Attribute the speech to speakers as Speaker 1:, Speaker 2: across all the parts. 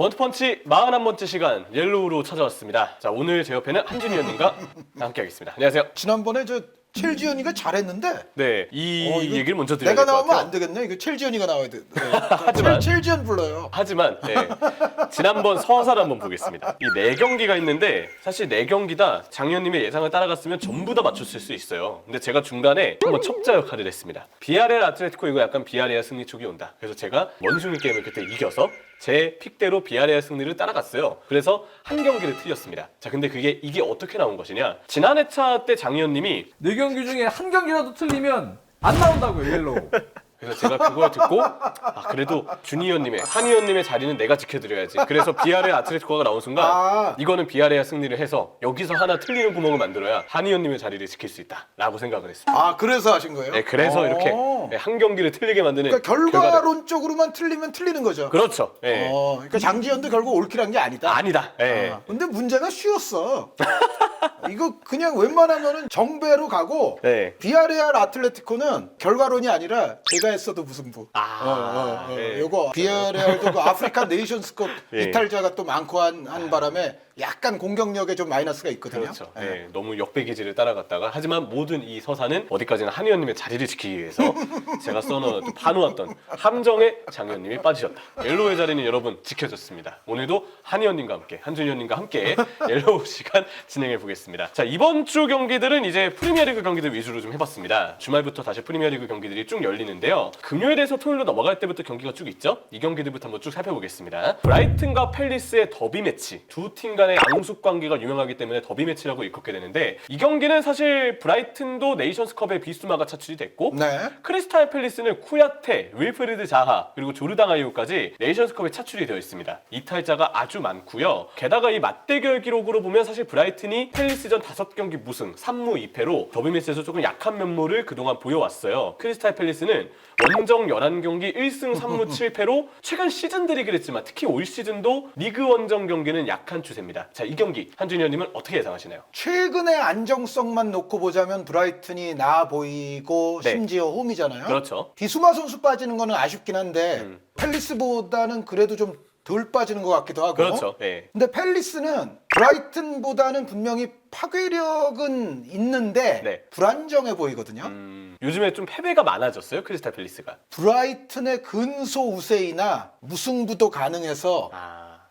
Speaker 1: 원투펀치 41번째 시간 옐로우로 찾아왔습니다. 자, 오늘 제 옆에는 한준희 의원님과 함께 하겠습니다. 안녕하세요.
Speaker 2: 지난번에 저 첼지현이가 잘했는데
Speaker 1: 네, 이
Speaker 2: 이거
Speaker 1: 얘기를 먼저 드려야
Speaker 2: 내가
Speaker 1: 될 것
Speaker 2: 나오면
Speaker 1: 같아요.
Speaker 2: 안 되겠네. 이거 첼지현이가 나와야 돼.
Speaker 1: 하지만-
Speaker 2: 첼지현 불러요.
Speaker 1: 하지만 지난번 서사를 한번 보겠습니다. 이 4경기가 있는데 사실 4경기 다 장 의원님의 예상을 따라갔으면 전부 다 맞췄을 수 있어요. 근데 제가 중간에 한번 첩자 역할을 했습니다. 비아레알 아틀레티코 이거 약간 비아레알 승리 쪽이 온다. 그래서 제가 원숭이 게임을 그때 이겨서 제 픽대로 비아레알 승리를 따라갔어요. 그래서 한 경기를 틀렸습니다. 자, 근데 이게 어떻게 나온 것이냐? 지난 회차 때 장 의원님이
Speaker 3: 4경기 중에 한 경기라도 틀리면 안 나온다고요, 옐로우.
Speaker 1: 그래서 제가 그걸 듣고 그래도 준희 의원님의 한희 의원님의 자리는 내가 지켜드려야지. 그래서 비아레알 아틀레티코가 나온 순간 이거는 비아레알 승리를 해서 여기서 하나 틀리는 구멍을 만들어야 한희 의원님의 자리를 지킬 수 있다라고 생각을 했습니다.
Speaker 2: 아, 그래서 하신 거예요?
Speaker 1: 네, 그래서 이렇게 한 경기를 틀리게 만드는
Speaker 2: 그러니까 결과론적으로만 틀리면 틀리는 거죠.
Speaker 1: 그렇죠. 네.
Speaker 2: 그러니까 장지현도 결국 올킬한 게 아니다.
Speaker 1: 아니다. 네.
Speaker 2: 근데 문제가 쉬웠어. 이거 그냥 웬만하면은 정배로 가고
Speaker 1: 네.
Speaker 2: 비아레알 아틀레티코는 결과론이 아니라 제가 했어도 무승부.
Speaker 1: 네.
Speaker 2: 요거 비아레알도 그 아프리카 네이션스컵
Speaker 1: 예.
Speaker 2: 이탈자가 또 많고 한 바람에 약간 공격력에 좀 마이너스가 있거든요.
Speaker 1: 그렇죠. 네, 너무 역배기질을 따라갔다가 하지만 모든 이 서사는 어디까지나 한 의원님의 자리를 지키기 위해서 제가 써놓은 파놓았던 함정에 장 의원님이 빠지셨다. 옐로우의 자리는 여러분 지켜졌습니다. 오늘도 한 의원님과 함께 한준희 의원님과 함께 옐로우 시간 진행해 보겠습니다. 자, 이번 주 경기들은 이제 프리미어리그 경기들 위주로 좀 해봤습니다. 주말부터 다시 프리미어리그 경기들이 쭉 열리는데요. 금요일에서 토요일로 넘어갈 때부터 경기가 쭉 있죠. 이 경기들부터 한번 쭉 살펴보겠습니다. 브라이튼과 팰리스의 더비 매치, 두 팀 간의 양숙 관계가 유명하기 때문에 더비 매치라고 일컫게 되는데 이 경기는 사실 브라이튼도 네이션스컵에 비수마가 차출이 됐고
Speaker 2: 네.
Speaker 1: 크리스탈 팰리스는 쿠야테, 윌프리드 자하 그리고 조르당 아이오까지 네이션스컵에 차출이 되어 있습니다. 이탈자가 아주 많고요. 게다가 이 맞대결 기록으로 보면 사실 브라이튼이 팰리스전 5경기 무승 3무 2패로 더비 매치에서 조금 약한 면모를 그동안 보여왔어요. 크리스탈 팰리스는 원정 11경기 1승 3무 7패로 최근 시즌들이 그랬지만 특히 올 시즌도 리그 원정 경기는 약한 추세입니다. 자, 이 경기 한준희 의원님은 어떻게 예상하시나요?
Speaker 2: 최근의 안정성만 놓고 보자면 브라이튼이 나아 보이고
Speaker 1: 네.
Speaker 2: 심지어 홈이잖아요.
Speaker 1: 그렇죠.
Speaker 2: 비수마 선수 빠지는 거는 아쉽긴 한데 팰리스보다는 그래도 좀 덜 빠지는 것 같기도 하고.
Speaker 1: 그렇죠. 네.
Speaker 2: 근데 팰리스는 브라이튼보다는 분명히 파괴력은 있는데
Speaker 1: 네.
Speaker 2: 불안정해 보이거든요.
Speaker 1: 요즘에 좀 패배가 많아졌어요, 크리스탈 팰리스가.
Speaker 2: 브라이튼의 근소 우세이나 무승부도 가능해서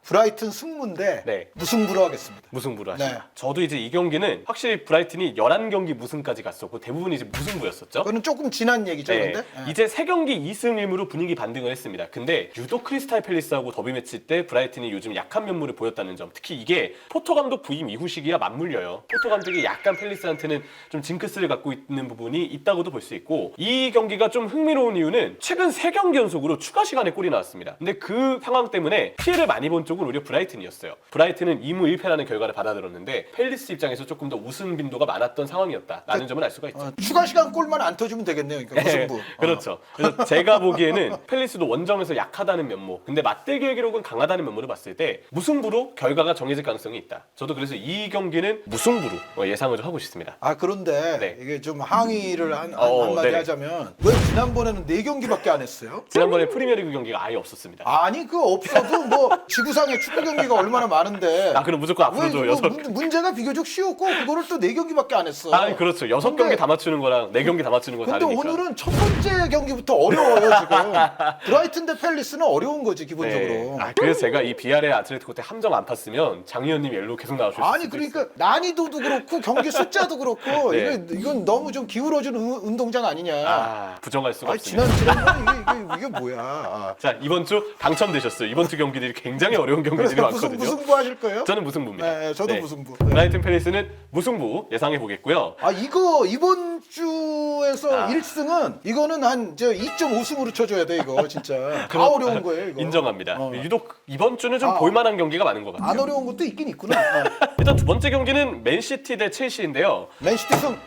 Speaker 2: 브라이튼 승부인데
Speaker 1: 네.
Speaker 2: 무승부로 하겠습니다.
Speaker 1: 무승부로 하시다.
Speaker 2: 네.
Speaker 1: 저도 이제 이 경기는 확실히 브라이튼이 11경기 무승까지 갔었고 대부분 이제 무승부였었죠.
Speaker 2: 그거는 조금 지난 얘기죠,
Speaker 1: 네.
Speaker 2: 근데.
Speaker 1: 이제 3경기 2승 1무로 분위기 반등을 했습니다. 근데 유독 크리스탈 팰리스하고 더비 매치 때 브라이튼이 요즘 약한 면모를 보였다는 점, 특히 이게 포터 감독 부임 이후 시기와 맞물려요. 포터 감독이 약간 팰리스한테는 좀 징크스를 갖고 있는 부분이 있다고도 볼 수 있고, 이 경기가 좀 흥미로운 이유는 최근 3경기 연속으로 추가 시간에 골이 나왔습니다. 근데 그 상황 때문에 피해를 많이 본 쪽은 오히려 브라이튼이었어요. 브라이튼은 2무 1패라는 결과를 받아들었는데 팰리스 입장에서 조금 더 우승 빈도가 많았던 상황이었다라는 점을 알 수가 있죠.
Speaker 2: 추가 시간 골만 안 터주면 되겠네요. 그러니까 무승부.
Speaker 1: 그렇죠. 그래서 제가 보기에는 팰리스도 원정에서 약하다는 면모, 근데 맞대결 기록은 강하다는 면모를 봤을 때 무승부로 결과가 정해질 가능성이 있다. 저도 그래서 이 경기는 무승부로 예상을 좀 하고 싶습니다.
Speaker 2: 그런데
Speaker 1: 네.
Speaker 2: 이게 좀 항의를 한마디
Speaker 1: 네네.
Speaker 2: 하자면 왜 지난번에는 4경기밖에 안 했어요?
Speaker 1: 지난번에 프리미어리그 경기가 아예 없었습니다.
Speaker 2: 아니 그 없어도 뭐 지구상에 축구 경기가 얼마나 많은데
Speaker 1: 그럼 무조건 앞으로도
Speaker 2: 왜
Speaker 1: 여섯.
Speaker 2: 문제가 비교적 쉬웠고 그거를 또 4경기밖에 안 했어.
Speaker 1: 그렇죠. 6경기 다 맞추는 거랑 4경기 다 맞추는 거
Speaker 2: 근데
Speaker 1: 다르니까.
Speaker 2: 오늘은 첫 번째 경기부터 어려워요 지금. 브라이튼 대 팰리스는 어려운 거지 기본적으로.
Speaker 1: 네. 그래서 제가 이 비아레 아틀레티코 때 함정 안 팠으면 장 의원님이 옐로우 계속 나와주실 수
Speaker 2: 아니
Speaker 1: 있어요.
Speaker 2: 그러니까 난이도도 그렇고 경기 숫자도 그렇고
Speaker 1: 네.
Speaker 2: 이건 너무 좀 기울어진 운동장 아니냐.
Speaker 1: 부정할 수가 없습니다.
Speaker 2: 지난번에 이게 뭐야.
Speaker 1: 자, 이번 주 당첨되셨어요. 이번 주 경기들이 굉장히 어려운 경기들이
Speaker 2: 그래서
Speaker 1: 많거든요.
Speaker 2: 무승부 하실 거예요?
Speaker 1: 저는 무승부입니다.
Speaker 2: 네, 저도 무승부. 네.
Speaker 1: 브라이튼 팰리스는 무승부 예상해 보겠고요.
Speaker 2: 이거 이번 주에서 1승은 이거는 한 2.5승으로 쳐줘야 돼 이거 진짜. 다 어려운 거예요 이거.
Speaker 1: 인정합니다. 유독 이번 주는 좀 볼만한 경기가 많은 것 같아요.
Speaker 2: 안 어려운 것도 있긴 있구나.
Speaker 1: 일단 두 번째 경기는 맨시티 대 첼시인데요.
Speaker 2: 맨시티 승.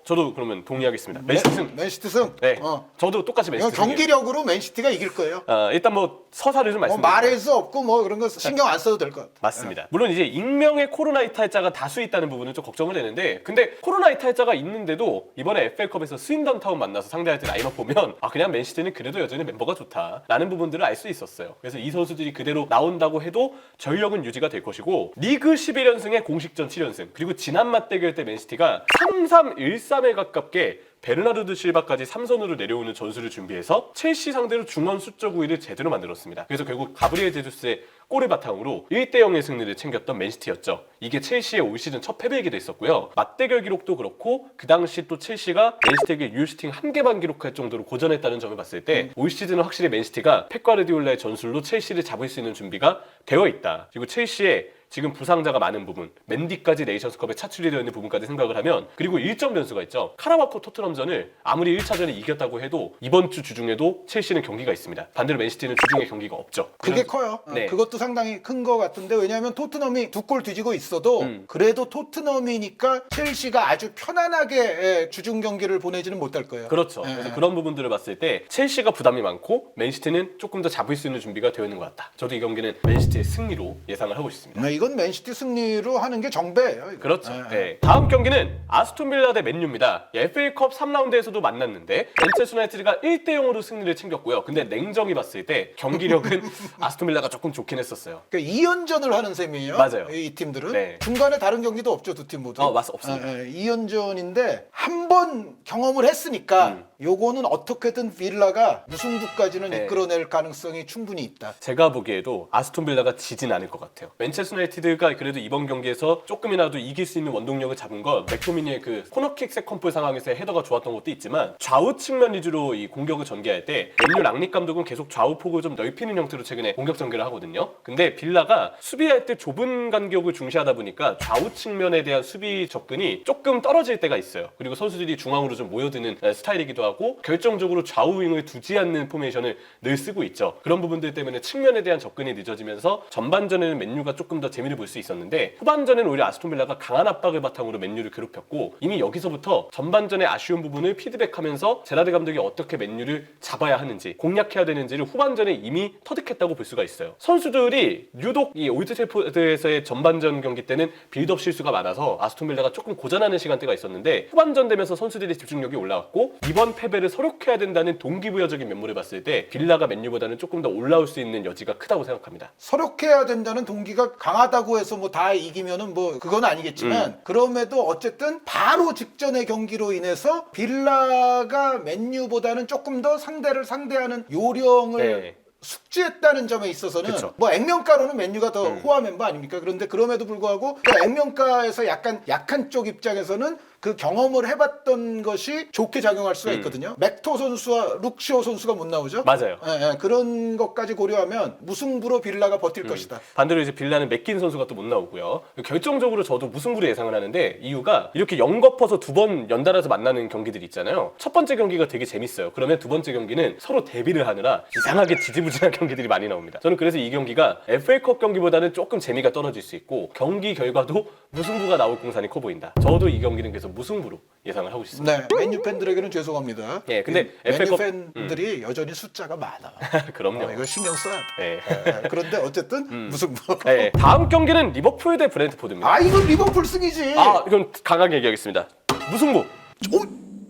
Speaker 1: 저도 그러면 동의하겠습니다. 맨시티 승.
Speaker 2: 맨시티 승.
Speaker 1: 네. 저도 똑같이
Speaker 2: 이건
Speaker 1: 맨시티 승.
Speaker 2: 경기력으로 맨시티가 이길 거예요.
Speaker 1: 일단 뭐 서사를 좀
Speaker 2: 뭐
Speaker 1: 말씀드릴게요.
Speaker 2: 말할 수 없고 뭐 그런 거 신경 안 써도 될 것 같아요.
Speaker 1: 맞습니다. 물론 이제 익명의 코로나 이탈자가 다수 있다는 부분은 좀 걱정을 되는데, 근데 코로나 이탈자가 있는데도 이번에 FA컵에서 스윈던 타운 만나서 상대할 때 라인업 보면 그냥 맨시티는 그래도 여전히 멤버가 좋다라는 부분들을 알 수 있었어요. 그래서 이 선수들이 그대로 나온다고 해도 전력은 유지가 될 것이고, 리그 11연승에 공식전 7연승, 그리고 지난 맞대결 때 맨시티가 3-3-1-3에 가깝게 베르나르드 실바까지 3선으로 내려오는 전술을 준비해서 첼시 상대로 중원 수적 우위를 제대로 만들었습니다. 그래서 결국 가브리엘 제주스의 골을 바탕으로 1-0의 승리를 챙겼던 맨시티였죠. 이게 첼시의 올 시즌 첫 패배이기도 했었고요. 맞대결 기록도 그렇고 그 당시 또 첼시가 맨시티에게 유효슈팅 1개만 기록할 정도로 고전했다는 점을 봤을 때 올 시즌은 확실히 맨시티가 펩 가르디올라의 전술로 첼시를 잡을 수 있는 준비가 되어 있다. 그리고 첼시의 지금 부상자가 많은 부분, 맨디까지 네이션스컵에 차출이 되어 있는 부분까지 생각을 하면, 그리고 1점 변수가 있죠. 카라바코 토트넘전을 아무리 1차전에 이겼다고 해도 이번 주 주중에도 첼시는 경기가 있습니다. 반대로 맨시티는 주중에 경기가 없죠.
Speaker 2: 그게 커요.
Speaker 1: 네.
Speaker 2: 그것도 상당히 큰 것 같은데, 왜냐하면 토트넘이 2골 뒤지고 있어도 그래도 토트넘이니까 첼시가 아주 편안하게 주중 경기를 보내지는 못할 거예요.
Speaker 1: 그렇죠. 그래서 그런 부분들을 봤을 때 첼시가 부담이 많고 맨시티는 조금 더 잡을 수 있는 준비가 되어 있는 것 같다. 저도 이 경기는 맨시티의 승리로 예상을 하고 있습니다.
Speaker 2: 네, 이건 맨시티 승리로 하는 게 정배예요. 이거.
Speaker 1: 그렇죠.
Speaker 2: 네.
Speaker 1: 네. 다음 경기는 아스톤 빌라 대 맨유입니다. FA컵 3라운드에서도 만났는데 맨체스터 유나이티드가 1-0으로 승리를 챙겼고요. 근데 냉정히 봤을 때 경기력은 아스톤 빌라가 조금 좋긴 했었어요.
Speaker 2: 그러니까 2연전을 하는 셈이에요.
Speaker 1: 맞아요.
Speaker 2: 이 팀들은
Speaker 1: 네.
Speaker 2: 중간에 다른 경기도 없죠, 두 팀 모두.
Speaker 1: 없습니다.
Speaker 2: 2연전인데 한 번 경험을 했으니까 요거는 어떻게든 빌라가 무승부까지는
Speaker 1: 네.
Speaker 2: 이끌어낼 가능성이 충분히 있다.
Speaker 1: 제가 보기에도 아스톤 빌라가 지진 않을 것 같아요. 맨체스터 유나이티드가 그래도 이번 경기에서 조금이라도 이길 수 있는 원동력을 잡은 건 맥토미니의 그 코너킥 세컨볼 상황에서의 헤더가 좋았던 것도 있지만, 좌우 측면 위주로 이 공격을 전개할 때 맨유 랑닉 감독은 계속 좌우 폭을 좀 넓히는 형태로 최근에 공격 전개를 하거든요. 근데 빌라가 수비할 때 좁은 간격을 중시하다 보니까 좌우 측면에 대한 수비 접근이 조금 떨어질 때가 있어요. 그리고 선수들이 중앙으로 좀 모여드는 스타일이기도 하고, 결정적으로 좌우 윙을 두지 않는 포메이션을 늘 쓰고 있죠. 그런 부분들 때문에 측면에 대한 접근이 늦어지면서 전반전에는 맨유가 조금 더 재미를 볼 수 있었는데, 후반전에는 오히려 아스톤 빌라가 강한 압박을 바탕으로 맨유를 괴롭혔고, 이미 여기서부터 전반전의 아쉬운 부분을 피드백하면서 제라드 감독이 어떻게 맨유를 잡아야 하는지, 공략해야 되는지를 후반전에 이미 터득했다고 볼 수가 있어요. 선수들이 유독 이 올드 트래포드에서의 전반전 경기 때는 빌드업 실수가 많아서 아스톤 빌라가 조금 고전하는 시간대가 있었는데, 후반전 되면서 선수들의 집중력이 올라왔고 이번 패배를 서력해야 된다는 동기부여적인 면모를 봤을 때 빌라가 맨유보다는 조금 더 올라올 수 있는 여지가 크다고 생각합니다.
Speaker 2: 서력해야 된다는 동기가 강하다고 해서 뭐 다 이기면은 뭐 그건 아니겠지만, 그럼에도 어쨌든 바로 직전의 경기로 인해서 빌라가 맨유보다는 조금 더 상대를 상대하는 요령을
Speaker 1: 네.
Speaker 2: 숙지했다는 점에 있어서는
Speaker 1: 그쵸.
Speaker 2: 뭐 액면가로는 맨유가 더 호화 멤버 아닙니까? 그런데 그럼에도 불구하고 그 액면가에서 약간 약한 쪽 입장에서는 그 경험을 해봤던 것이 좋게 작용할 수가 있거든요. 맥토 선수와 룩쇼 선수가 못 나오죠?
Speaker 1: 맞아요.
Speaker 2: 그런 것까지 고려하면 무승부로 빌라가 버틸 것이다.
Speaker 1: 반대로 이제 빌라는 맥긴 선수가 또 못 나오고요. 결정적으로 저도 무승부를 예상을 하는데, 이유가 이렇게 영겁해서 두 번 연달아서 만나는 경기들이 있잖아요. 첫 번째 경기가 되게 재밌어요. 그러면 두 번째 경기는 서로 대비를 하느라 이상하게 지지부진한 경기들이 많이 나옵니다. 저는 그래서 이 경기가 FA컵 경기보다는 조금 재미가 떨어질 수 있고 경기 결과도 무승부가 나올 공산이 커 보인다. 저도 이 경기는 그래서 무승부로 예상을 하고 있습니다.
Speaker 2: 네, 맨유 팬들에게는 죄송합니다.
Speaker 1: 예, 근데
Speaker 2: 맨유
Speaker 1: FA컵
Speaker 2: 팬들이 여전히 숫자가 많아.
Speaker 1: 그럼요.
Speaker 2: 이거 신경 써야 돼.
Speaker 1: 예.
Speaker 2: 그런데 어쨌든 무승부.
Speaker 1: 예. 다음 경기는 리버풀 대 브렌트포드입니다.
Speaker 2: 아, 이건 리버풀 승이지.
Speaker 1: 이건 강하게 얘기하겠습니다. 무승부.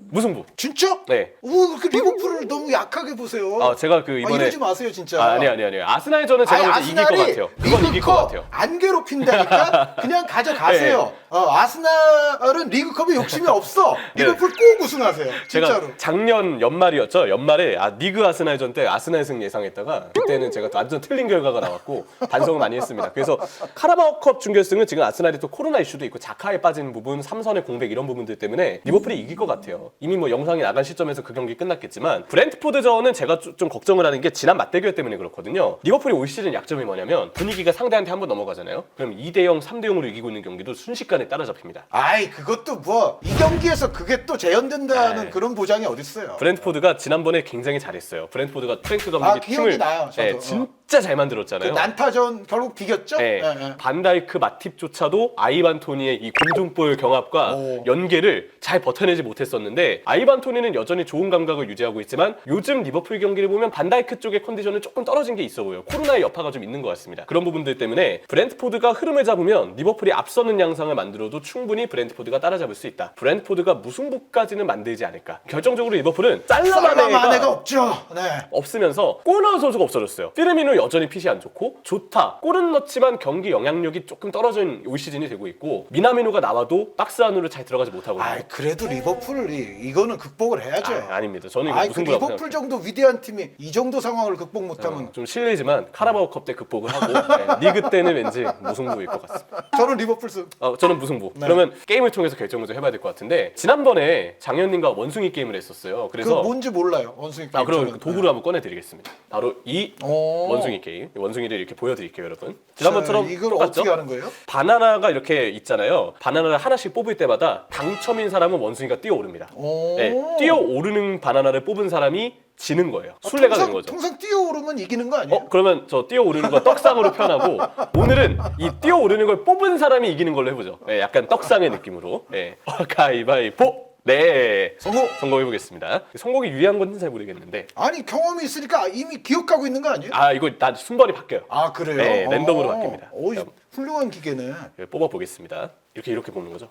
Speaker 1: 무승부.
Speaker 2: 진짜?
Speaker 1: 네.
Speaker 2: 그 리버풀을 너무 약하게 보세요.
Speaker 1: 제가 그 이번에
Speaker 2: 이러지 마세요, 진짜.
Speaker 1: 아니요. 아스날전은 제가 볼때 이길 것 같아요. 그건 이길 것 같아요.
Speaker 2: 안 괴롭힌다니까 그냥 가져가세요. 아스날은 리그컵에 욕심이 없어.
Speaker 1: 네.
Speaker 2: 리버풀 꼭 우승하세요. 진짜로.
Speaker 1: 제가 작년 연말이었죠. 연말에 리그 아스날전 때 아스날 승 예상했다가 그때는 제가 또 완전 틀린 결과가 나왔고 반성을 많이 했습니다. 그래서 카라바오컵 준결승은 지금 아스날이 또 코로나 이슈도 있고 자카에 빠진 부분, 3선의 공백 이런 부분들 때문에 리버풀이 이길 것 같아요. 이미 뭐 영상이 나간 시점에서 그 경기 끝났겠지만, 브렌트포드전은 제가 좀 걱정을 하는 게 지난 맞대결 때문에 그렇거든요. 리버풀이 올 시즌 약점이 뭐냐면 분위기가 상대한테 한번 넘어가잖아요. 그럼 2-0, 3-0으로 이기고 있는 경기도 순식간에 따라잡힙니다.
Speaker 2: 아이, 그것도 뭐 이 경기에서 그게 또 재현된다는
Speaker 1: 아이.
Speaker 2: 그런 보장이 어딨어요.
Speaker 1: 브렌트포드가 지난번에 굉장히 잘했어요. 브렌트포드가 프랭크 감독이
Speaker 2: 기억이 나요, 저도.
Speaker 1: 진짜 잘
Speaker 2: 그
Speaker 1: 만들었잖아요.
Speaker 2: 난타전 결국 비겼죠?
Speaker 1: 네.
Speaker 2: 예, 예.
Speaker 1: 반다이크 마팁조차도 아이반 토니의 이 공중볼 경합과
Speaker 2: 오.
Speaker 1: 연계를 잘 버텨내지 못했었는데 아이반 토니는 여전히 좋은 감각을 유지하고 있지만 요즘 리버풀 경기를 보면 반다이크 쪽의 컨디션은 조금 떨어진 게 있어 보여요. 코로나의 여파가 좀 있는 것 같습니다. 그런 부분들 때문에 브랜트포드가 흐름을 잡으면 리버풀이 앞서는 양상을 만들어도 충분히 브랜트포드가 따라잡을 수 있다. 브랜트포드가 무승부까지는 만들지 않을까. 결정적으로 리버풀은
Speaker 2: 살라마네가
Speaker 1: 살라마네가
Speaker 2: 없죠. 네.
Speaker 1: 없으면서 골 넣은 선수가 없어졌어요. 피르미노 여전히 핏이 안 좋고 좋다. 골은 넣지만 경기 영향력이 조금 떨어진 올 시즌이 되고 있고 미나미노가 나와도 박스 안으로 잘 들어가지 못하고 있는
Speaker 2: 아, 그래도 리버풀이 이거는 극복을 해야죠.
Speaker 1: 아닙니다. 저는 이거
Speaker 2: 그
Speaker 1: 무승부라고
Speaker 2: 리버풀
Speaker 1: 생각해요.
Speaker 2: 정도 위대한 팀이 이 정도 상황을 극복 못하면
Speaker 1: 좀 실례지만 카라바오컵 때 극복을 하고 리그 때는 왠지 무승부일 것 같습니다.
Speaker 2: 저는 리버풀 승.
Speaker 1: 저는 무승부.
Speaker 2: 네.
Speaker 1: 그러면 게임을 통해서 결정을 좀 해봐야 될 것 같은데 지난번에 장현님과 원숭이 게임을 했었어요.
Speaker 2: 그
Speaker 1: 그래서
Speaker 2: 뭔지 몰라요. 원숭이 게임.
Speaker 1: 그럼
Speaker 2: 저는.
Speaker 1: 도구를 한번 꺼내드리겠습니다. 바로 이
Speaker 2: 오.
Speaker 1: 원숭이 게임. 원숭이를 이렇게 보여드릴게요, 여러분. 지난번처럼
Speaker 2: 이걸
Speaker 1: 똑같죠?
Speaker 2: 어떻게 하는 거예요?
Speaker 1: 바나나가 이렇게 있잖아요. 바나나를 하나씩 뽑을 때마다 당첨인 사람은 원숭이가 뛰어오릅니다.
Speaker 2: 오.
Speaker 1: 네, 뛰어오르는 바나나를 뽑은 사람이 지는 거예요. 술래가 되는 거죠.
Speaker 2: 통상 뛰어오르면 이기는 거 아니에요?
Speaker 1: 그러면 저 뛰어오르는 거 떡상으로 표현하고 오늘은 이 뛰어오르는 걸 뽑은 사람이 이기는 걸로 해보죠. 네, 약간 떡상의 느낌으로. 네. 가위바위보. 네. 성공해보겠습니다. 성공이 유리한 건지 잘 모르겠는데.
Speaker 2: 아니 경험이 있으니까 이미 기억하고 있는 거 아니에요?
Speaker 1: 이거 나 순번이 바뀌어요.
Speaker 2: 아 그래요?
Speaker 1: 네, 랜덤으로 바뀝니다.
Speaker 2: 오, 훌륭한 기계네.
Speaker 1: 뽑아보겠습니다. 이렇게 뽑는 거죠.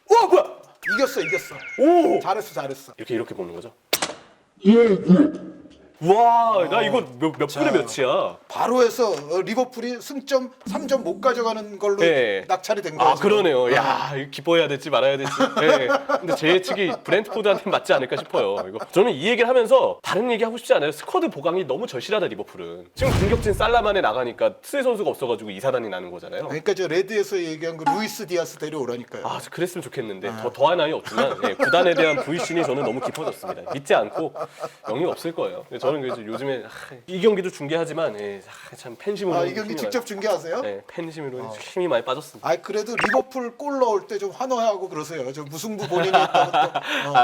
Speaker 2: 와 뭐야? 이겼어.
Speaker 1: 오!
Speaker 2: 잘했어.
Speaker 1: 이렇게 뽑는 거죠. 와, 나 이거 몇 분에 몇이야?
Speaker 2: 바로 해서 리버풀이 승점 3점 못 가져가는 걸로
Speaker 1: 네.
Speaker 2: 낙찰이 된 거예요.
Speaker 1: 그러네요. 야, 이거 기뻐해야 될지 말아야 될지. 네. 근데 제 예측이 브랜트포드한테 맞지 않을까 싶어요. 이거. 저는 이 얘기를 하면서 다른 얘기 하고 싶지 않아요. 스쿼드 보강이 너무 절실하다 리버풀은. 지금 공격진 살라만에 나가니까 스의 선수가 없어가지고 이사단이 나는 거잖아요.
Speaker 2: 그러니까 저 레드에서 얘기한 그 루이스 디아스 데려오라니까요.
Speaker 1: 그랬으면 좋겠는데 더한 아이 없지만 구단에 대한 불신이 저는 너무 깊어졌습니다. 믿지 않고 영이 없을 거예요. 저는 그래서 요즘에 이 경기도 중계하지만 참 팬심으로
Speaker 2: 이 경기 직접 중계하세요?
Speaker 1: 네, 팬심으로 힘이 많이 빠졌습니다.
Speaker 2: 그래도 리버풀 골 넣을 때 좀 환호하고 그러세요. 저 무승부 본인이 했다고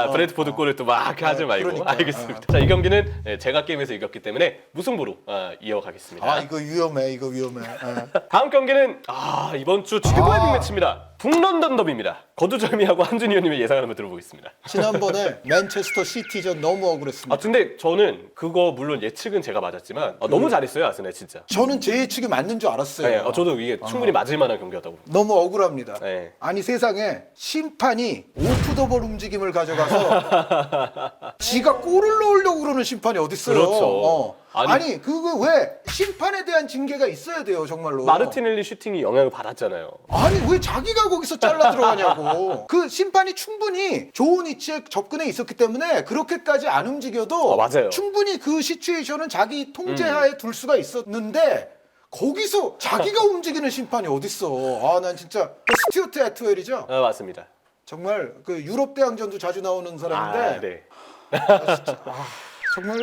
Speaker 2: 또.
Speaker 1: 브래드포드 골을 또 막 하지 말고.
Speaker 2: 그러니까.
Speaker 1: 알겠습니다. 자, 이 경기는 제가 게임에서 이겼기 때문에 무승부로 이어가겠습니다.
Speaker 2: 이거 위험해.
Speaker 1: 다음 경기는 이번 주 최고의 빅매치입니다. 북런던 더비입니다. 거두절미하고 한준희 의원님의 예상을 한번 들어보겠습니다.
Speaker 2: 지난번에 맨체스터 시티전 너무 억울했습니다.
Speaker 1: 근데 저는 그거 물론 예측은 제가 맞았지만 너무 잘했어요 아스날 진짜.
Speaker 2: 저는 제 예측이 맞는 줄 알았어요.
Speaker 1: 네, 저도 이게 충분히 맞을 만한 경기였다고.
Speaker 2: 너무 억울합니다.
Speaker 1: 네.
Speaker 2: 아니 세상에 심판이 오프더볼 움직임을 가져가서 지가 골을 넣으려고 그러는 심판이 어딨어요.
Speaker 1: 그렇죠.
Speaker 2: 아니 그거 왜 심판에 대한 징계가 있어야 돼요 정말로.
Speaker 1: 마르티넬리 슈팅이 영향을 받았잖아요.
Speaker 2: 아니 왜 자기가 거기서 잘라 들어가냐고. 그 심판이 충분히 좋은 위치에 접근해 있었기 때문에 그렇게까지 안 움직여도
Speaker 1: 맞아요.
Speaker 2: 충분히 그 시츄에이션은 자기 통제하에 둘 수가 있었는데 거기서 자기가 움직이는 심판이 어딨어. 난 진짜 스튜어트 애트웰이죠.
Speaker 1: 맞습니다.
Speaker 2: 정말 그 유럽 대항전도 자주 나오는 사람인데
Speaker 1: 네.
Speaker 2: 정말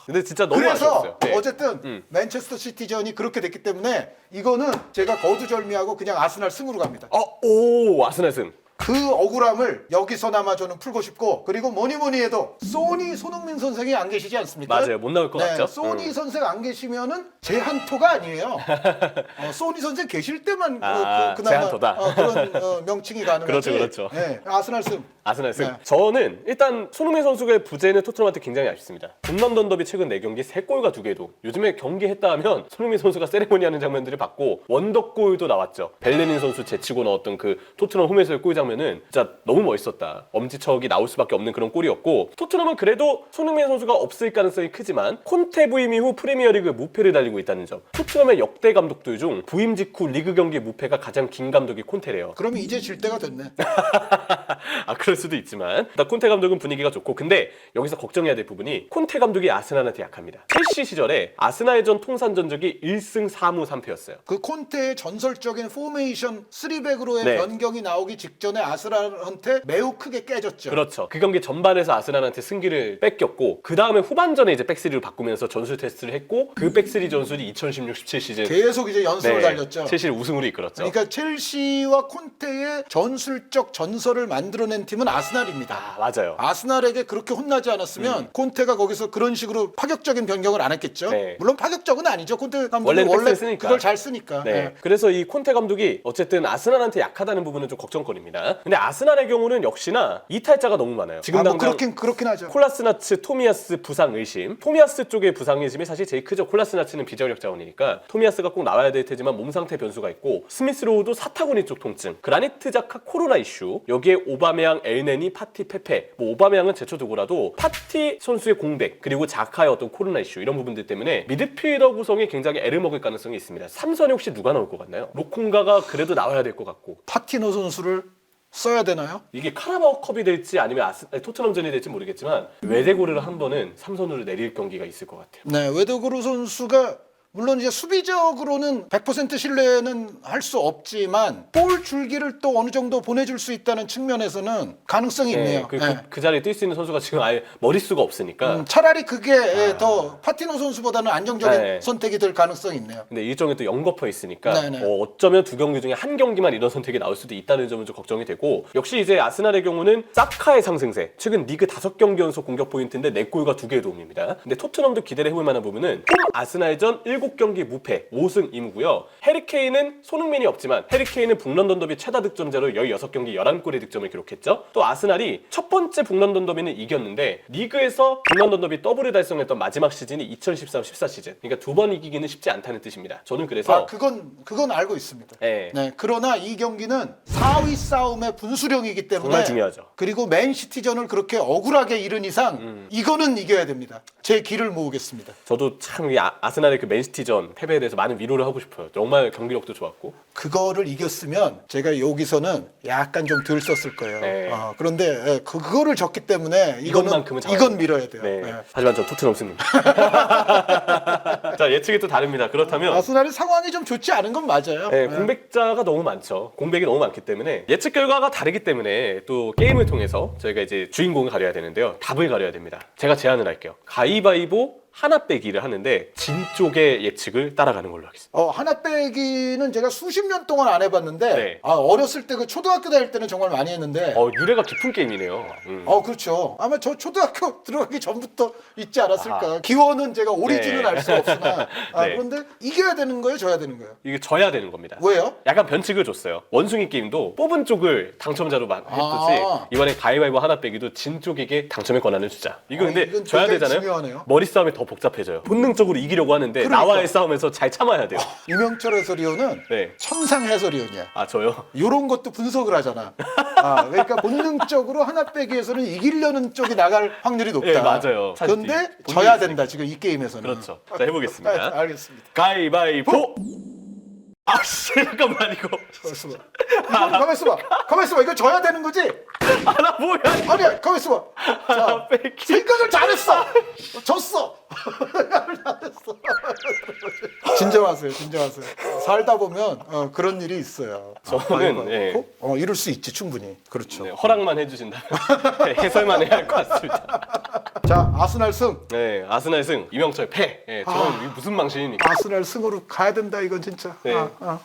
Speaker 1: 근데 진짜 너무
Speaker 2: 그래서
Speaker 1: 아쉬웠어요. 네.
Speaker 2: 어쨌든 맨체스터 시티전이 그렇게 됐기 때문에 이거는 제가 거두절미하고 그냥 아스날 승으로 갑니다.
Speaker 1: 오, 아스날 승.
Speaker 2: 그 억울함을 여기서나마 저는 풀고 싶고 그리고 뭐니 해도 소니 손흥민 선생이 안 계시지 않습니까?
Speaker 1: 맞아요. 못 나올 것 같죠?
Speaker 2: 소니 선생 안 계시면은 제 한토가 아니에요. 소니 선생 계실 때만 그나마
Speaker 1: 제 한토다.
Speaker 2: 그런 명칭이 가능하지.
Speaker 1: 그렇죠.
Speaker 2: 네, 아스날 승.
Speaker 1: 아스날 승.
Speaker 2: 네.
Speaker 1: 저는 일단 손흥민 선수의 부재는 토트넘한테 굉장히 아쉽습니다. 북런던 더비 최근 4경기 3골과 2개도 요즘에 경기했다 하면 손흥민 선수가 세레모니 하는 장면들을 봤고 원더골도 나왔죠. 벨레닌 선수 제치고 넣었던 그 토트넘 홈에서의 골 장면은 진짜 너무 멋있었다. 엄지척이 나올 수밖에 없는 그런 골이었고 토트넘은 그래도 손흥민 선수가 없을 가능성이 크지만 콘테 부임 이후 프리미어리그 무패를 달리고 있다는 점. 토트넘의 역대 감독들 중 부임 직후 리그 경기 무패가 가장 긴 감독이 콘테래요.
Speaker 2: 그러면 이제 질 때가 됐네.
Speaker 1: 그럴 수도 있지만 일단 콘테 감독은 분위기가 좋고 근데 여기서 걱정해야 될 부분이 콘테 감독이 아스날한테 약합니다. 첼시 시절에 아스날전 통산 전적이 1승 4무 3패였어요.
Speaker 2: 그 콘테의 전설적인 포메이션 3백으로의
Speaker 1: 네.
Speaker 2: 변경이 나오기 직전에 아스날한테 매우 크게 깨졌죠.
Speaker 1: 그렇죠. 그 경기 전반에서 아스날한테 승기를 뺏겼고 그 다음에 후반전에 이제 백스리를 바꾸면서 전술 테스트를 했고 그 백스리 전술이 2016-17 시즌
Speaker 2: 계속 이제 연습을 달렸죠.
Speaker 1: 첼시를 우승으로 이끌었죠.
Speaker 2: 그러니까 첼시와 콘테의 전술적 전설을 만들어낸 팀은 건 아스날입니다.
Speaker 1: 아, 맞아요.
Speaker 2: 아스날에게 그렇게 혼나지 않았으면 콘테가 거기서 그런 식으로 파격적인 변경을 안 했겠죠.
Speaker 1: 네.
Speaker 2: 물론 파격적은 아니죠. 콘테 감독이
Speaker 1: 원래는
Speaker 2: 원래
Speaker 1: 백스를 쓰니까.
Speaker 2: 그걸 잘 쓰니까.
Speaker 1: 네.
Speaker 2: 네.
Speaker 1: 그래서 이 콘테 감독이 어쨌든 아스날한테 약하다는 부분은 좀 걱정거리입니다. 근데 아스날의 경우는 역시나 이탈자가 너무 많아요. 지금
Speaker 2: 뭐
Speaker 1: 당장
Speaker 2: 그렇긴 하죠.
Speaker 1: 콜라스나츠, 토미야스 부상 의심. 토미야스 쪽의 부상 의심이 사실 제일 크죠. 콜라스나츠는 비전력 자원이니까 토미야스가 꼭 나와야 될 테지만 몸 상태 변수가 있고 스미스 로우도 사타구니 쪽 통증, 그라니트 자카 코로나 이슈. 여기에 오바메양, 엘네니, 파티, 페페. 뭐 오바메양은 제쳐두고라도 파티 선수의 공백 그리고 자카의 어떤 코로나 이슈 이런 부분들 때문에 미드필더 구성이 굉장히 애를 먹을 가능성이 있습니다. 3선에 혹시 누가 나올 것 같나요? 로콩가가 그래도 나와야 될 것 같고.
Speaker 2: 파티노 선수를 써야 되나요?
Speaker 1: 이게 카라바오컵이 될지 아니면 토트넘전이 될지 모르겠지만 외대고를 한 번은 3선으로 내릴 경기가 있을 것 같아요.
Speaker 2: 네, 웨더그루 선수가 물론 이제 수비적으로는 100% 신뢰는 할 수 없지만 볼 줄기를 또 어느 정도 보내줄 수 있다는 측면에서는 가능성이 있네요.
Speaker 1: 그 자리에 뛸 수 있는 선수가 지금 아예 머릿수가 없으니까.
Speaker 2: 차라리 그게 더 파티노 선수보다는 안정적인
Speaker 1: 네.
Speaker 2: 선택이 될 가능성이 있네요.
Speaker 1: 근데 일정에 또 영거퍼 있으니까
Speaker 2: 네네.
Speaker 1: 어쩌면 두 경기 중에 한 경기만 이런 선택이 나올 수도 있다는 점은 좀 걱정이 되고, 역시 이제 아스날의 경우는 사카의 상승세, 최근 리그 5경기 연속 공격 포인트인데 4골과 2개의 도움입니다. 근데 토트넘도 기대를 해볼 만한 부분은 홈 아스날전 7경기 무패 5승 2무고요. 해리케인은 손흥민이 없지만 해리케인은 북런던 더비 최다 득점자로 16경기 11골의 득점을 기록했죠. 또 아스날이 첫 번째 북런던 더비는 이겼는데 리그에서 북런던 더비 더블을 달성했던 마지막 시즌이 2013-14 시즌. 그러니까 두 번 이기기는 쉽지 않다는 뜻입니다. 저는 그래서
Speaker 2: 그건 알고 있습니다.
Speaker 1: 네.
Speaker 2: 네, 그러나 이 경기는 4위 싸움의 분수령이기 때문에
Speaker 1: 정말 중요하죠.
Speaker 2: 그리고 맨시티전을 그렇게 억울하게 이른 이상 이거는 이겨야 됩니다. 제 기를 모으겠습니다.
Speaker 1: 저도 참 이 아스날의 그 맨시티전 패배에 대해서 많은 위로를 하고 싶어요. 정말 경기력도 좋았고.
Speaker 2: 그거를 이겼으면 제가 여기서는 약간 좀 덜 썼을 거예요.
Speaker 1: 네.
Speaker 2: 그런데 그거를 졌기 때문에
Speaker 1: 이것만큼은
Speaker 2: 이건 밀어야 돼요.
Speaker 1: 네.
Speaker 2: 네.
Speaker 1: 하지만 전 토트넘 승입니다. 자, 예측이 또 다릅니다. 그렇다면
Speaker 2: 아스날의 상황이 좀 좋지 않은 건 맞아요.
Speaker 1: 네, 공백자가 너무 많죠. 공백이 너무 많기 때문에 예측 결과가 다르기 때문에 또 게임을 통해서 저희가 이제 주인공을 가려야 되는데요. 답을 가려야 됩니다. 제가 제안을 할게요. 가위바위보 하나 빼기를 하는데 진 쪽의 예측을 따라가는 걸로 하겠습니다.
Speaker 2: 하나 빼기는 제가 수십 년 동안 안 해봤는데
Speaker 1: 네.
Speaker 2: 어렸을 때 그 초등학교 다닐 때는 정말 많이 했는데
Speaker 1: 유래가 깊은 게임이네요.
Speaker 2: 그렇죠. 아마 저 초등학교 들어가기 전부터 있지 않았을까.
Speaker 1: 아하.
Speaker 2: 기원은 제가 오리진은
Speaker 1: 네.
Speaker 2: 알 수 없으나
Speaker 1: 네.
Speaker 2: 그런데 이겨야 되는 거예요, 져야 되는 거예요?
Speaker 1: 이게 져야 되는 겁니다.
Speaker 2: 왜요?
Speaker 1: 약간 변칙을 줬어요. 원숭이 게임도 뽑은 쪽을 당첨자로 했듯이 이번에 가위바위보 하나 빼기도 진 쪽에게 당첨의 권한을 주자. 이거 근데
Speaker 2: 이건
Speaker 1: 져야
Speaker 2: 굉장히
Speaker 1: 되잖아요.
Speaker 2: 중요하네요.
Speaker 1: 머리 싸움이 더 복잡해져요. 본능적으로 이기려고 하는데
Speaker 2: 그러니까.
Speaker 1: 나와의 싸움에서 잘 참아야 돼요.
Speaker 2: 이명철 해설위원은
Speaker 1: 네.
Speaker 2: 천상 해설위원이야.
Speaker 1: 아, 저요?
Speaker 2: 이런 것도 분석을 하잖아. 그러니까 본능적으로 하나 빼기에서는 이기려는 쪽이 나갈 확률이 높다.
Speaker 1: 네, 맞아요.
Speaker 2: 그런데
Speaker 1: 본인이
Speaker 2: 져야
Speaker 1: 있으니까.
Speaker 2: 된다, 지금 이 게임에서는.
Speaker 1: 그렇죠. 자, 해보겠습니다.
Speaker 2: 알겠습니다.
Speaker 1: 가위바위보! 아씨, 잠깐만, 이거.
Speaker 2: 가만 있어봐. 가만 있어봐. 이거 져야 되는 거지?
Speaker 1: 나 뭐야?
Speaker 2: 아니야, 가만 있어봐. 자,
Speaker 1: 빼기.
Speaker 2: 생각을 잘했어. 졌어. 진정하세요, 진정하세요. 살다 보면 그런 일이 있어요.
Speaker 1: 저는, 예.
Speaker 2: 이럴 수 있지, 충분히. 그렇죠.
Speaker 1: 네, 허락만 해주신다면 해설만 해야 할 것 같습니다.
Speaker 2: 자, 아스날 승.
Speaker 1: 네, 아스날 승, 이명철 패. 네, 저는 이게 무슨 망신입니까?
Speaker 2: 아스날 승으로 가야 된다, 이건 진짜.
Speaker 1: 네,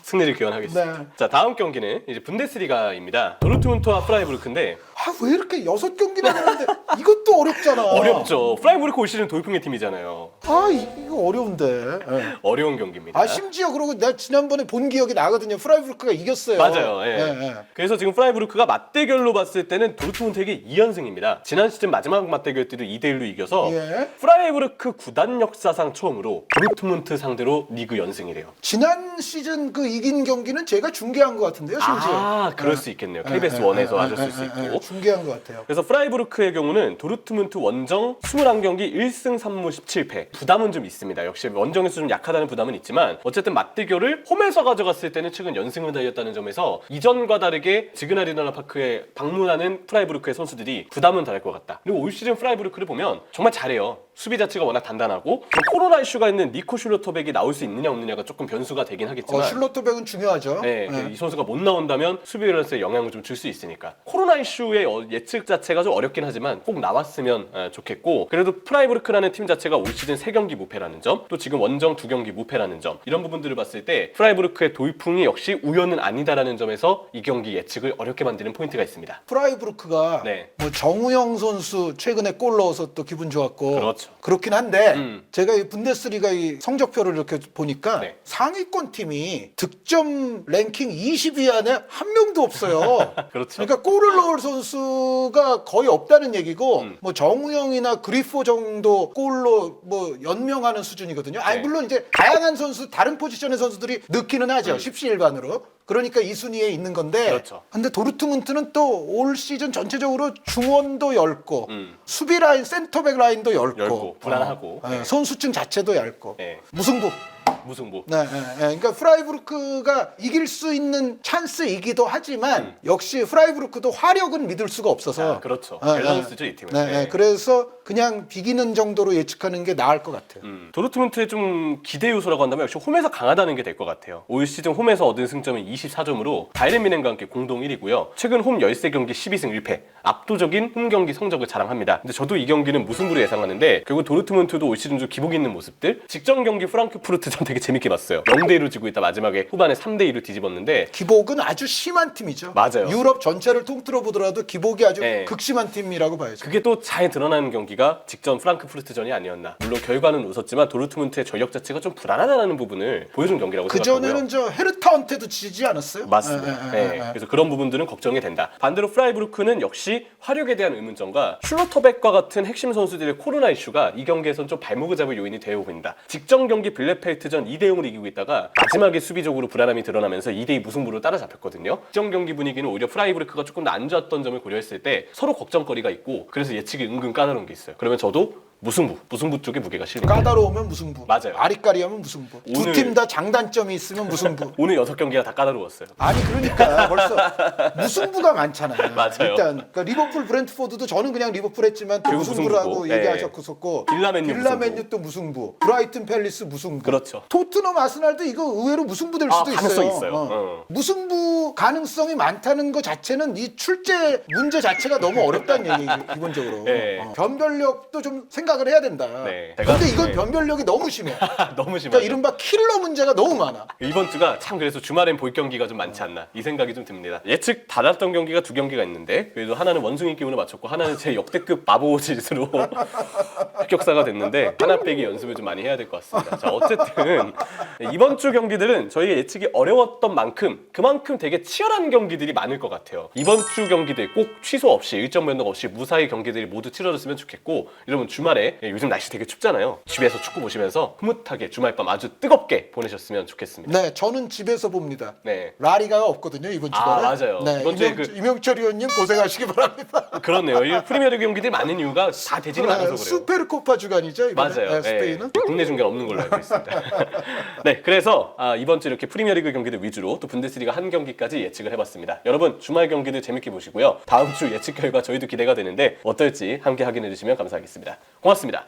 Speaker 1: 승리를 기원하겠습니다.
Speaker 2: 네.
Speaker 1: 자, 다음 경기는 이제 분데스리가입니다. 도르트문트와 프라이부르크인데
Speaker 2: 왜 이렇게 6경기나 하는데 이것도 어렵잖아.
Speaker 1: 어렵죠. 프라이부르크 올 시즌 돌풍의 팀이잖아요.
Speaker 2: 이거 어려운데. 네.
Speaker 1: 어려운 경기입니다.
Speaker 2: 심지어 그러고 내가 지난번에 본 기억이 나거든요. 프라이부르크가 이겼어요.
Speaker 1: 맞아요. 예.
Speaker 2: 예.
Speaker 1: 그래서 지금 프라이부르크가 맞대결로 봤을 때는 도르트문트에게 2연승입니다. 지난 시즌 마지막 맞대결 때도 2대1로 이겨서
Speaker 2: 예.
Speaker 1: 프라이부르크 구단 역사상 처음으로 도르트문트 상대로 리그 연승이래요.
Speaker 2: 지난 시즌 그 이긴 경기는 제가 중계한 것 같은데요, 심지어.
Speaker 1: 그럴 수 있겠네요. KBS 1에서 하셨을 수 있고.
Speaker 2: 중계한 것 같아요.
Speaker 1: 그래서 프라이부르크의 경우는 도르트문트 원정 21경기 1승 3무 17패. 부담은 좀 있습니다. 역시 원정에서 좀 약하다는 부담은 있지만 어쨌든 맞대결을 홈에서 가져갔을 때는 최근 연승을 달렸다는 점에서 이전과 다르게 지그나리너나 파크에 방문하는 프라이부르크의 선수들이 부담은 덜할 것 같다. 그리고 올 시즌 프라이부르크를 보면 정말 잘해요. 수비 자체가 워낙 단단하고 코로나 이슈가 있는 니코 슐로터백이 나올 수 있느냐 없느냐가 조금 변수가 되긴 하겠지만
Speaker 2: 슐로터백은 중요하죠.
Speaker 1: 네, 이 선수가 못 나온다면 수비 밸런스에 영향을 좀 줄 수 있으니까 코로나 이슈의 예측 자체가 좀 어렵긴 하지만 꼭 나왔으면 좋겠고 그래도 프라이부르크라는 팀 자체가 올 시즌 3경기 무패라는 점 또 지금 원정 2경기 무패라는 점 이런 부분들을 봤을 때 프라이부르크의 돌풍이 역시 우연은 아니다라는 점에서 이 경기 예측을 어렵게 만드는 포인트가 있습니다.
Speaker 2: 프라이부르크가
Speaker 1: 네.
Speaker 2: 뭐 정우영 선수 최근에 골 넣어서 또 기분 좋았고
Speaker 1: 그렇죠.
Speaker 2: 그렇긴 한데 제가 이 분데스리가 이 성적표를 이렇게 보니까
Speaker 1: 네.
Speaker 2: 상위권 팀이 득점 랭킹 20위 안에 한 명도 없어요.
Speaker 1: 그렇죠.
Speaker 2: 그러니까 골을 넣을 선수가 거의 없다는 얘기고 뭐 정우영이나 그리포 정도 골로 뭐 연명하는 수준이거든요. 아니
Speaker 1: 네.
Speaker 2: 물론 이제 다양한 선수 다른 포지션의 선수들이 넣기는 하죠. 십시일반으로. 그러니까 이 순위에 있는 건데
Speaker 1: 그렇죠.
Speaker 2: 근데 도르트문트는 또 올 시즌 전체적으로 중원도 얇고 수비 라인 센터백 라인도 얇고
Speaker 1: 불안하고 네.
Speaker 2: 선수층 자체도 얇고
Speaker 1: 네.
Speaker 2: 무승부.
Speaker 1: 무승부.
Speaker 2: 네. 그러니까 프라이부르크가 이길 수 있는 찬스이기도 하지만 역시 프라이부르크도 화력은 믿을 수가 없어서
Speaker 1: 그렇죠. 밸런스죠 이 팀은.
Speaker 2: 네. 그래서 그냥 비기는 정도로 예측하는 게 나을 것 같아요.
Speaker 1: 도르트문트의 좀 기대 요소라고 한다면 역시 홈에서 강하다는 게 될 것 같아요. 올 시즌 홈에서 얻은 승점은 24점으로 바이에른 뮌헨과 함께 공동 1위고요. 최근 홈 13경기 12승 1패 압도적인 홈 경기 성적을 자랑합니다. 근데 저도 이 경기는 무승부로 예상하는데 결국 도르트문트도 올 시즌 좀 기복 있는 모습들 직전 경기 프랑크푸르트전 되게 재밌게 봤어요. 0대1로 지고 있다 마지막에 후반에 3대2로 뒤집었는데
Speaker 2: 기복은 아주 심한 팀이죠.
Speaker 1: 맞아요.
Speaker 2: 유럽 전체를 통틀어 보더라도 기복이 아주
Speaker 1: 네.
Speaker 2: 극심한 팀이라고 봐야죠.
Speaker 1: 그게 또 잘 드러나는 경기가 직전 프랑크푸르트전이 아니었나. 물론 결과는 웃었지만 도르트문트의 전력 자체가 좀 불안하다는 부분을 보여준 경기라고 생각하고요.
Speaker 2: 그전에는 저 헤르타한테도 지지 않았어요?
Speaker 1: 맞습니다. 네. 그래서 그런 부분들은 걱정이 된다. 반대로 프라이부르크는 역시 화력에 대한 의문점과 슐로터백과 같은 핵심 선수들의 코로나 이슈가 이 경기에선 좀 발목을 잡을 요인이 되어 보인다. 직전 경기 빌레펠트전 2대0으로 이기고 있다가 마지막에 수비적으로 불안함이 드러나면서 2대2 무승부로 따라잡혔거든요. 직전 경기 분위기는 오히려 프라이부르크가 조금 더 안 좋았던 점을 고려했을 때 서로 걱정거리가 있고 그래서 예측이 은근 까다로운 게 있어요. 그러면 저도 무승부 쪽에 무게가 실립니다.
Speaker 2: 까다로우면 무승부.
Speaker 1: 맞아요.
Speaker 2: 아리까리하면 무승부. 두
Speaker 1: 오늘-
Speaker 2: 팀 다 장단점이 있으면 무승부.
Speaker 1: 오늘 6경기가 다 까다로웠어요.
Speaker 2: 아니 그러니까 벌써 무승부가 많잖아요.
Speaker 1: 맞아요.
Speaker 2: 일단 그러니까 리버풀 브렌트포드도 저는 그냥 리버풀 했지만 또
Speaker 1: 결국
Speaker 2: 무승부라고
Speaker 1: 무승부고.
Speaker 2: 얘기하셨었고
Speaker 1: 빌라맨유
Speaker 2: 또 무승부. 브라이튼 팰리스 무승부.
Speaker 1: 그렇죠.
Speaker 2: 토트넘 아스날도 이거 의외로 무승부 될 수도 있어요.
Speaker 1: 가능성이 있어요.
Speaker 2: 무승부 가능성이 많다는 것 자체는 이 출제 문제 자체가 너무 어렵다는 얘기 기본적으로.
Speaker 1: 네.
Speaker 2: 변별력도 좀 생각을 해야 된다.
Speaker 1: 네.
Speaker 2: 근데 이건
Speaker 1: 네.
Speaker 2: 변별력이 너무 심해.
Speaker 1: 너무 심하죠.
Speaker 2: 그러니까 이른바 킬러 문제가 너무 많아.
Speaker 1: 이번 주가 참 그래서 주말엔 볼 경기가 좀 많지 않나 이 생각이 좀 듭니다. 예측 닫았던 경기가 2경기가 있는데 그래도 하나는 원숭이 기운을 맞췄고 하나는 제 역대급 마보 짓으로 합격사가 됐는데 하나 빼기 연습을 좀 많이 해야 될 것 같습니다. 자 어쨌든 이번 주 경기들은 저희가 예측이 어려웠던 만큼 그만큼 되게 치열한 경기들이 많을 것 같아요. 이번 주 경기들 꼭 취소 없이 일정 변동 없이 무사히 경기들이 모두 치러졌으면 좋겠고 여러분 주말에 요즘 날씨 되게 춥잖아요. 집에서 축구 보시면서 흐뭇하게 주말밤 아주 뜨겁게 보내셨으면 좋겠습니다.
Speaker 2: 네, 저는 집에서 봅니다.
Speaker 1: 네.
Speaker 2: 라리가가 없거든요 이번 주말에.
Speaker 1: 맞아요.
Speaker 2: 네,
Speaker 1: 이번 주에
Speaker 2: 이명철 의원님 고생하시기 바랍니다.
Speaker 1: 그렇네요. 이 프리미어리그 경기들이 많은 이유가 다 대진이 많아서 그래요.
Speaker 2: 수페르코파 주간이죠 이번에.
Speaker 1: 맞아요.
Speaker 2: 스페인은.
Speaker 1: 네. 국내 중계는 없는 걸로 알고 있습니다. 네, 그래서 이번 주 이렇게 프리미어리그 경기들 위주로 또 분데스리가 한 경기까지 예측을 해봤습니다. 여러분 주말 경기들 재밌게 보시고요. 다음 주 예측 결과 저희도 기대가 되는데 어떨지 함께 확인해 주시면 감사하겠습니다. 고맙습니다.